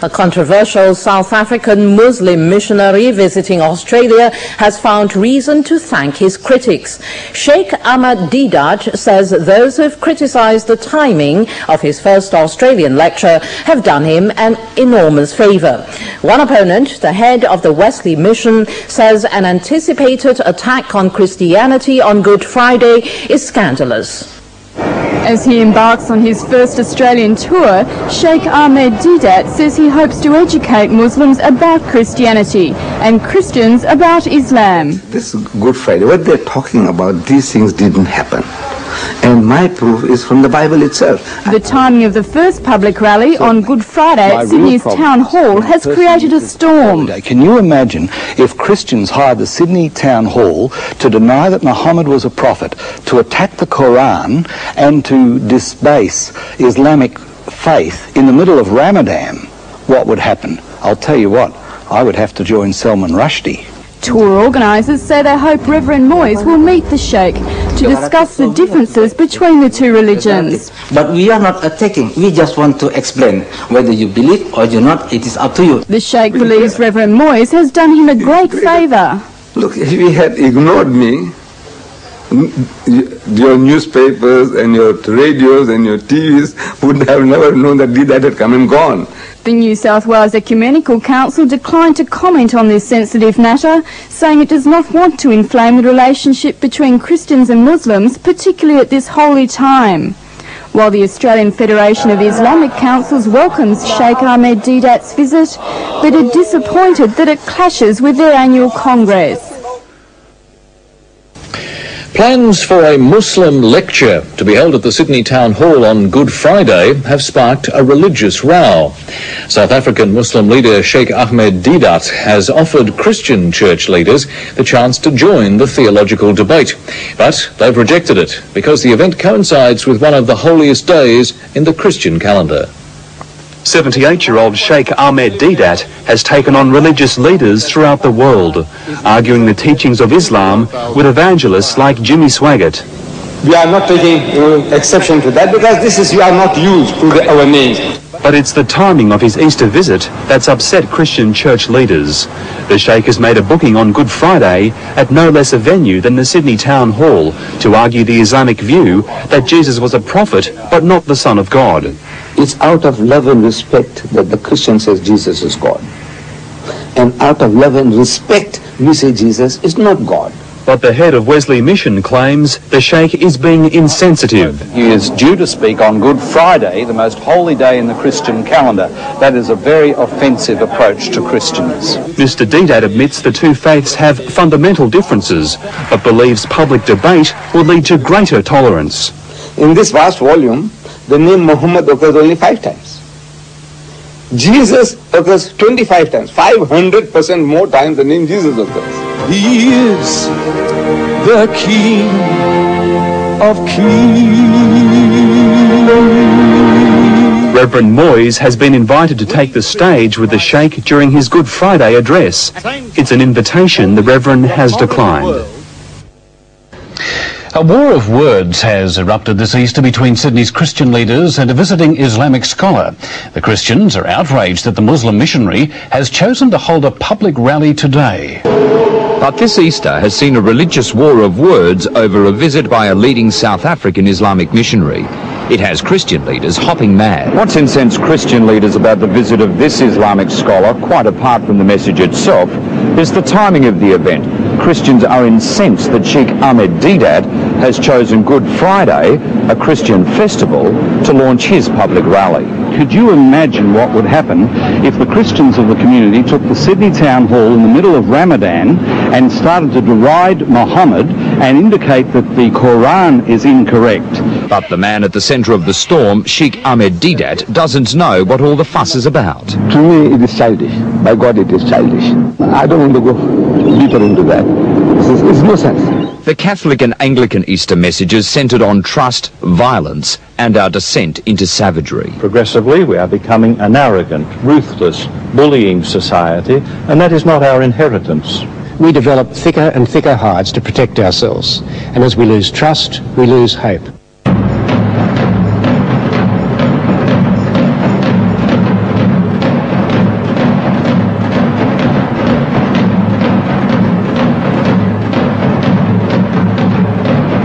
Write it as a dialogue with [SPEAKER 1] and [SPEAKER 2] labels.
[SPEAKER 1] A controversial South African Muslim missionary visiting Australia has found reason to thank his critics. Sheikh Ahmad Deidat says those who have criticised the timing of his first Australian lecture have done him an enormous favour. One opponent, the head of the Wesley Mission, says an anticipated attack on Christianity on Good Friday is scandalous.
[SPEAKER 2] As he embarks on his first Australian tour, Sheikh Ahmad Deidat says he hopes to educate Muslims about Christianity and Christians about Islam.
[SPEAKER 3] This Good Friday, what they're talking about, these things didn't happen. And my proof is from the Bible itself.
[SPEAKER 2] The timing of the first public rally on Good Friday at Sydney's Town Hall has created a storm.
[SPEAKER 4] Can you imagine if Christians hired the Sydney Town Hall to deny that Muhammad was a prophet, to attack the Quran and to disbase Islamic faith in the middle of Ramadan? What would happen? I'll tell you what, I would have to join Salman Rushdie.
[SPEAKER 2] Tour organisers say they hope Reverend Moyes will meet the Sheikh to discuss the differences between the two religions.
[SPEAKER 5] But we are not attacking, we just want to explain. Whether you believe or you not, it is up to you.
[SPEAKER 2] The Sheikh believes Reverend Moyes has done him a great favour.
[SPEAKER 3] Look, if he had ignored me, your newspapers and your radios and your TVs would have never known that Deidat had come and gone.
[SPEAKER 2] The New South Wales Ecumenical Council declined to comment on this sensitive matter, saying it does not want to inflame the relationship between Christians and Muslims, particularly at this holy time. While the Australian Federation of Islamic Councils welcomes Sheikh Ahmad Deidat's visit, but are disappointed that it clashes with their annual Congress.
[SPEAKER 6] Plans for a Muslim lecture to be held at the Sydney Town Hall on Good Friday have sparked a religious row. South African Muslim leader Sheikh Ahmad Deidat has offered Christian church leaders the chance to join the theological debate, but they've rejected it because the event coincides with one of the holiest days in the Christian calendar.
[SPEAKER 7] 78-year-old Sheikh Ahmad Deidat has taken on religious leaders throughout the world, arguing the teachings of Islam with evangelists like Jimmy Swaggart.
[SPEAKER 8] We are not taking exception to that because this is, you are not used to our names.
[SPEAKER 7] But it's the timing of his Easter visit that's upset Christian church leaders. The Sheikh has made a booking on Good Friday at no less a venue than the Sydney Town Hall to argue the Islamic view that Jesus was a prophet but not the Son of God.
[SPEAKER 3] It's out of love and respect that the Christian says Jesus is God. And out of love and respect, we say Jesus is not God.
[SPEAKER 7] But the head of Wesley Mission claims the Sheikh is being insensitive.
[SPEAKER 4] He is due to speak on Good Friday, the most holy day in the Christian calendar. That is a very offensive approach to Christians.
[SPEAKER 7] Mr. Deidat admits the two faiths have fundamental differences, but believes public debate will lead to greater tolerance.
[SPEAKER 3] In this vast volume, the name Muhammad occurs only 5 times. Jesus occurs 25 times, 500% more times the name Jesus occurs.
[SPEAKER 9] He is the King of Kings.
[SPEAKER 7] Reverend Moyes has been invited to take the stage with the Sheikh during his Good Friday address. It's an invitation the Reverend has declined.
[SPEAKER 10] A war of words has erupted this Easter between Sydney's Christian leaders and a visiting Islamic scholar. The Christians are outraged that the Muslim missionary has chosen to hold a public rally today.
[SPEAKER 11] But this Easter has seen a religious war of words over a visit by a leading South African Islamic missionary. It has Christian leaders hopping mad.
[SPEAKER 12] What's incensed Christian leaders about the visit of this Islamic scholar, quite apart from the message itself, is the timing of the event. Christians are incensed that Sheikh Ahmad Deidat has chosen Good Friday, a Christian festival, to launch his public rally.
[SPEAKER 4] Could you imagine what would happen if the Christians of the community took the Sydney Town Hall in the middle of Ramadan and started to deride Muhammad and indicate that the Quran is incorrect?
[SPEAKER 11] But the man at the centre of the storm, Sheikh Ahmad Deidat, doesn't know what all the fuss is about.
[SPEAKER 3] To me, it is childish. By God, it is childish. I don't want to go deeper into that. It's no sense.
[SPEAKER 11] The Catholic and Anglican Easter messages centred on trust, violence and our descent into savagery.
[SPEAKER 13] Progressively, we are becoming an arrogant, ruthless, bullying society, and that is not our inheritance.
[SPEAKER 14] We develop thicker and thicker hides to protect ourselves, and as we lose trust, we lose hope.